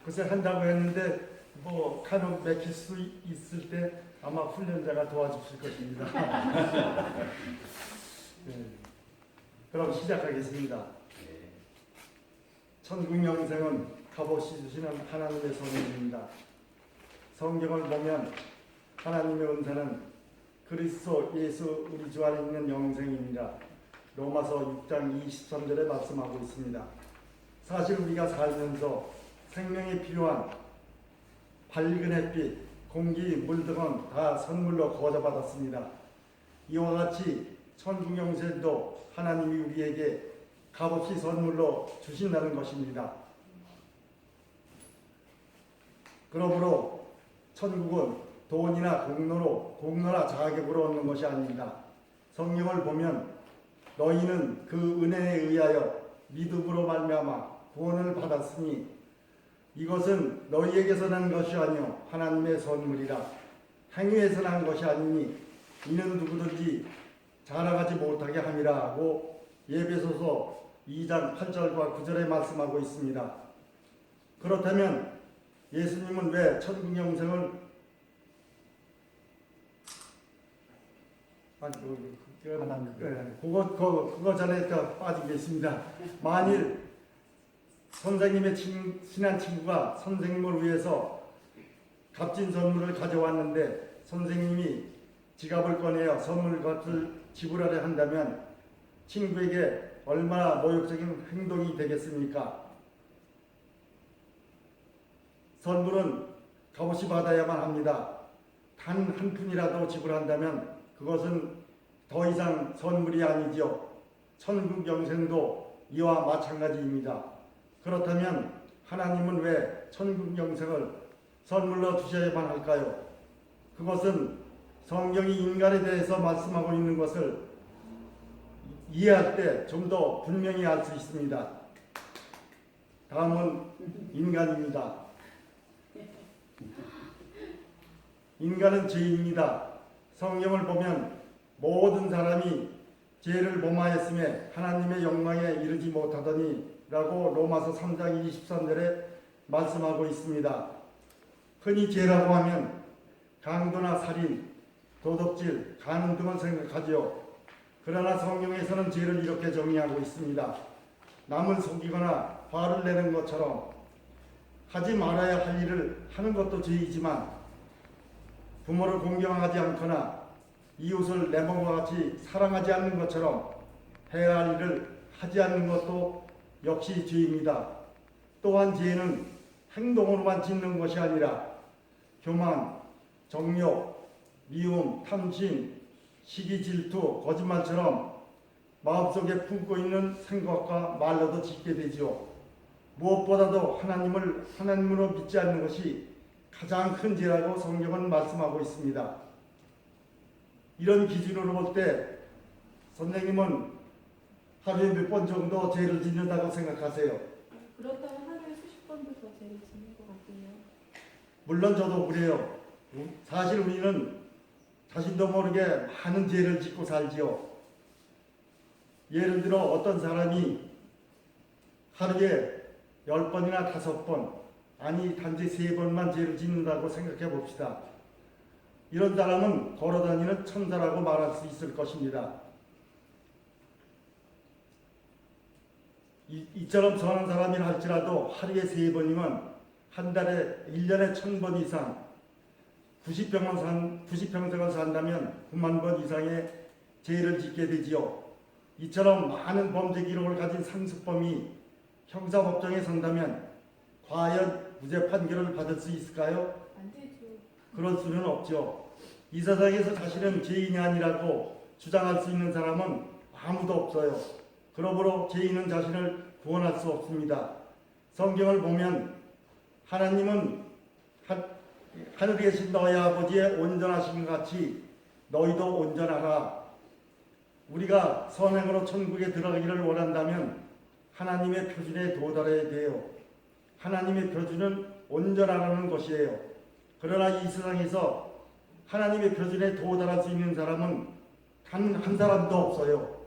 글쎄 한다고 했는데 뭐 간혹 맥힐 수 있을 때 아마 훈련자가 도와주실 것입니다. 네. 그럼 시작하겠습니다. 천국 영생은 값없이 주시는 하나님의 선물입니다. 성경을 보면 하나님의 은사는 그리스도 예수 우리 주 안에 있는 영생입니다. 로마서 6장 23절에 말씀하고 있습니다. 사실 우리가 살면서 생명이 필요한 밝은 햇빛, 공기, 물 등은 다 선물로 거저받았습니다. 이와 같이 천국 영생도 하나님이 우리에게 값없이 선물로 주신다는 것입니다. 그러므로 천국은 돈이나 공로나 자격으로 얻는 것이 아닙니다. 성경을 보면 너희는 그 은혜에 의하여 믿음으로 말미암아 구원을 받았으니 이것은 너희에게서 난 것이 아니요 하나님의 선물이라. 행위에서 난 것이 아니니 이는 누구든지 자랑하지 못하게 함이라 하고 에베소서 2장 8절과 9절에 말씀하고 있습니다. 그렇다면 예수님은 왜 천국 영생을 그거 전에 빠지겠습니다. 만일 선생님의 친한 친구가 선생님을 위해서 값진 선물을 가져왔는데 선생님이 지갑을 꺼내어 선물값을 지불하려 한다면 친구에게 얼마나 모욕적인 행동이 되겠습니까? 선물은 값없이 받아야만 합니다. 단 한 푼이라도 지불한다면 그것은 더 이상 선물이 아니지요. 천국 영생도 이와 마찬가지입니다. 그렇다면 하나님은 왜 천국 영생을 선물로 주셔야만 할까요? 그것은 성경이 인간에 대해서 말씀하고 있는 것을 이해할 때 좀 더 분명히 알 수 있습니다. 다음은 인간입니다. 인간은 죄인입니다. 성경을 보면 모든 사람이 죄를 범하였음에 하나님의 영광에 이르지 못하더니 라고 로마서 3장 23절에 말씀하고 있습니다. 흔히 죄라고 하면 강도나 살인, 도둑질, 간음 등을 생각하지요. 그러나 성경에서는 죄를 이렇게 정의하고 있습니다. 남을 속이거나 화를 내는 것처럼 하지 말아야 할 일을 하는 것도 죄이지만 부모를 공경하지 않거나 이웃을 내 몸과 같이 사랑하지 않는 것처럼 해야 할 일을 하지 않는 것도 역시 죄입니다. 또한 죄는 행동으로만 짓는 것이 아니라 교만, 정욕, 미움, 탐심, 시기, 질투, 거짓말처럼 마음속에 품고 있는 생각과 말로도 짓게 되지요. 무엇보다도 하나님으로 믿지 않는 것이 가장 큰 죄라고 성경은 말씀하고 있습니다. 이런 기준으로 볼 때 선생님은 하루에 몇 번 정도 죄를 짓는다고 생각하세요? 그렇다면 하루에 수십 번도 더 죄를 짓는 것 같아요. 물론 저도 그래요. 사실 우리는 자신도 모르게 많은 죄를 짓고 살지요. 예를 들어 어떤 사람이 하루에 10번이나 5번, 아니 단지 3번만 죄를 짓는다고 생각해 봅시다. 이런 사람은 걸어다니는 천사라고 말할 수 있을 것입니다. 이처럼 선한 사람이라 할지라도 하루에 3번이면 한 달에 1년에 1000번 이상 90평생을 산다면 9만 번 이상의 죄를 짓게 되지요. 이처럼 많은 범죄 기록을 가진 상습범이 형사법정에 선다면 과연 무죄 판결을 받을 수 있을까요? 안 되죠. 그럴 수는 없죠. 이 세상에서 자신은 죄인이 아니라고 주장할 수 있는 사람은 아무도 없어요. 그러므로 죄인은 자신을 구원할 수 없습니다. 성경을 보면 하나님은 하늘에 계신 너희 아버지의 온전하신 것 같이 너희도 온전하라. 우리가 선행으로 천국에 들어가기를 원한다면 하나님의 표준에 도달해야 돼요. 하나님의 표준은 온전하라는 것이에요. 그러나 이 세상에서 하나님의 표준에 도달할 수 있는 사람은 단 한 사람도 없어요.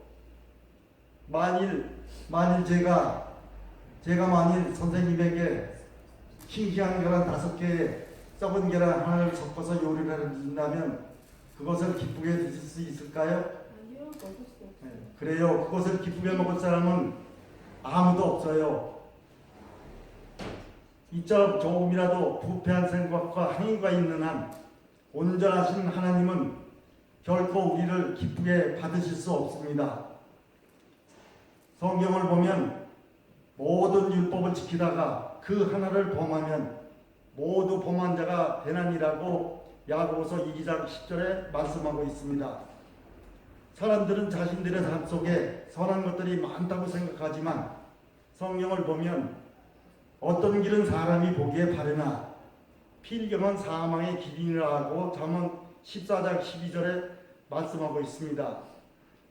만일 제가 만일 선생님에게 싱싱한 계란 5개에 썩은 계란 하나를 섞어서 요리를 해준다면 그것을 기쁘게 드실 수 있을까요? 아니요, 먹을 수 없어요. 네, 그래요. 그것을 기쁘게 먹을 사람은 아무도 없어요. 이처럼 조금이라도 부패한 생각과 행위가 있는 한 온전하신 하나님은 결코 우리를 기쁘게 받으실 수 없습니다. 성경을 보면 모든 율법을 지키다가 그 하나를 범하면 모두 범한 자가 되나니라고 야고보서 2장 10절에 말씀하고 있습니다. 사람들은 자신들의 삶 속에 선한 것들이 많다고 생각하지만 성경을 보면 어떤 길은 사람이 보기에 바르나 필경은 사망의 길이라 하고 잠언 14장 12절에 말씀하고 있습니다.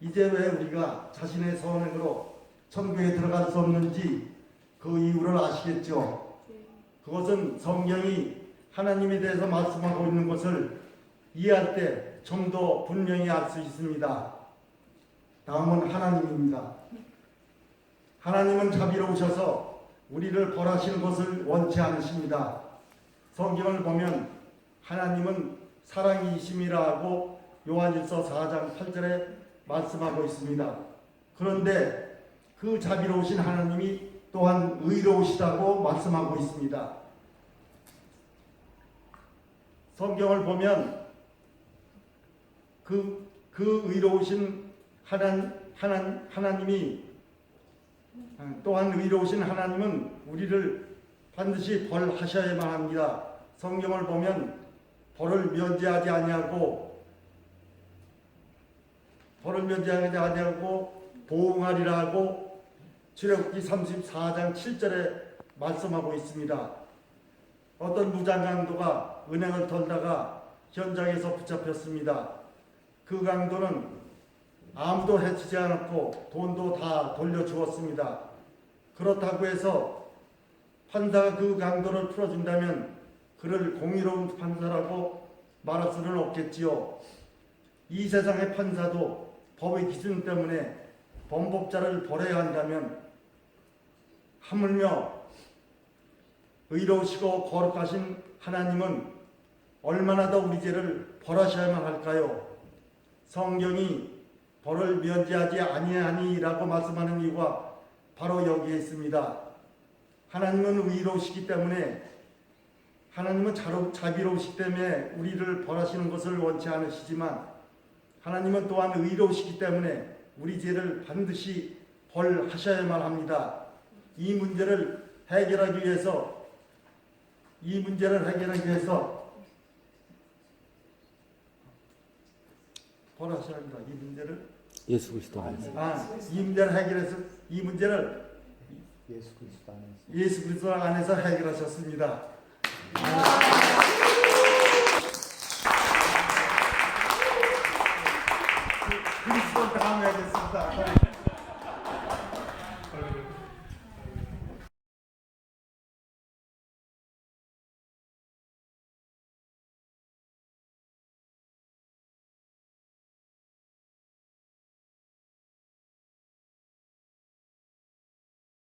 이제 왜 우리가 자신의 선행으로 천국에 들어갈 수 없는지 그 이유를 아시겠죠? 네. 그것은 성경이 하나님에 대해서 말씀하고 있는 것을 이해할 때 좀 더 분명히 알 수 있습니다. 다음은 하나님입니다. 하나님은 자비로우셔서 우리를 벌하시는 것을 원치 않으십니다. 성경을 보면 하나님은 사랑이심이라 하고 요한일서 4장 8절에 말씀하고 있습니다. 그런데 그 자비로우신 하나님이 또한 의로우시다고 말씀하고 있습니다. 성경을 보면 그 의로우신 하나님이 또한 의로우신 하나님은 우리를 반드시 벌하셔야만 합니다. 성경을 보면 벌을 면제하지 아니하고 보응하리라 하고 출애굽기 34장 7절에 말씀하고 있습니다. 어떤 무장강도가 은행을 털다가 현장에서 붙잡혔습니다. 그 강도는 아무도 해치지 않았고 돈도 다 돌려주었습니다. 그렇다고 해서 판사가 그 강도를 풀어준다면 그를 공의로운 판사라고 말할 수는 없겠지요. 이 세상의 판사도 법의 기준 때문에 범법자를 벌해야 한다면 하물며 의로우시고 거룩하신 하나님은 얼마나 더 우리 죄를 벌하셔야만 할까요? 성경이 벌을 면제하지 아니하니라고 말씀하는 이유가 바로 여기에 있습니다. 하나님은 의로우시기 때문에 하나님은 자비로우시기 때문에 우리를 벌하시는 것을 원치 않으시지만 하나님은 또한 의로우시기 때문에 우리 죄를 반드시 벌하셔야만 합니다. 이 문제를 해결하기 위해서 벌하셔야 합니다. 이 문제를 예수 그리스도 안에서. 이 문제를 해결해서 이 문제를 예수 그리스도 안에서. 예수 그리스도 안에서 해결하셨습니다. 그리스도 다음에 하겠습니다.